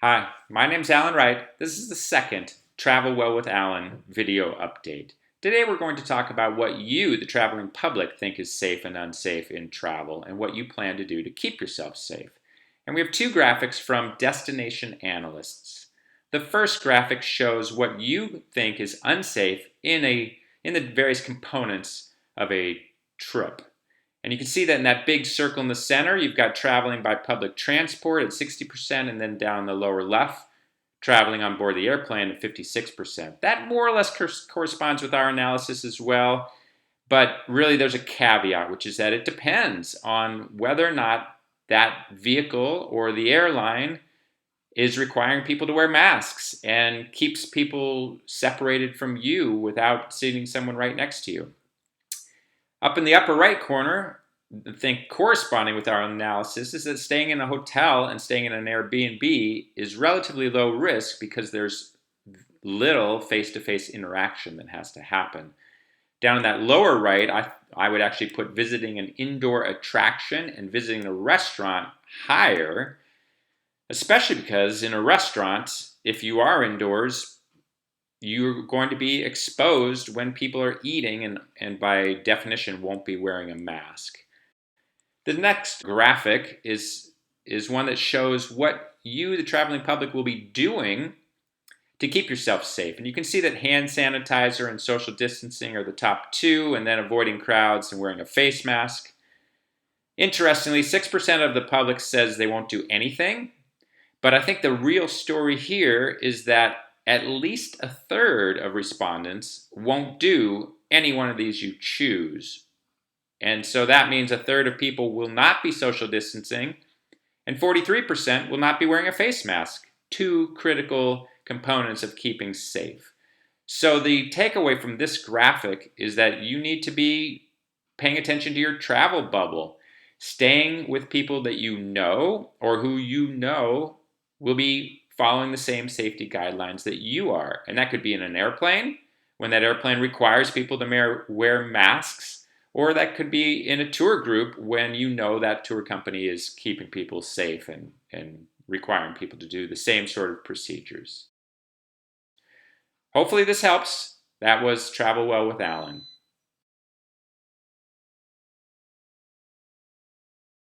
Hi, my name's Allan Wright. This is the second Travel Well with Allan video update. Today we're going to talk about what you, the traveling public, think is safe and unsafe in travel and what you plan to do to keep yourself safe. And we have two graphics from Destination Analysts. The first graphic shows what you think is unsafe in the various components of a trip. And you can see that in that big circle in the center, you've got traveling by public transport at 60%, and then down the lower left, traveling on board the airplane at 56%. That more or less corresponds with our analysis as well, but really there's a caveat, which is that it depends on whether or not that vehicle or the airline is requiring people to wear masks and keeps people separated from you without sitting someone right next to you. Up in the upper right corner, the thing corresponding with our analysis is that staying in a hotel and staying in an Airbnb is relatively low risk because there's little face-to-face interaction that has to happen. Down in that lower right, I would actually put visiting an indoor attraction and visiting a restaurant higher, especially because in a restaurant, if you are indoors, you're going to be exposed when people are eating and by definition won't be wearing a mask. The next graphic is one that shows what you, the traveling public, will be doing to keep yourself safe. And you can see that hand sanitizer and social distancing are the top two, and then avoiding crowds and wearing a face mask. Interestingly, 6% of the public says they won't do anything, but I think the real story here is that at least a third of respondents won't do any one of these you choose. And so that means a third of people will not be social distancing, and 43% will not be wearing a face mask. Two critical components of keeping safe. So the takeaway from this graphic is that you need to be paying attention to your travel bubble, staying with people that you know or who you know will be following the same safety guidelines that you are. And that could be in an airplane, when that airplane requires people to wear masks, or that could be in a tour group when you know that tour company is keeping people safe and requiring people to do the same sort of procedures. Hopefully this helps. That was Travel Well with Allan.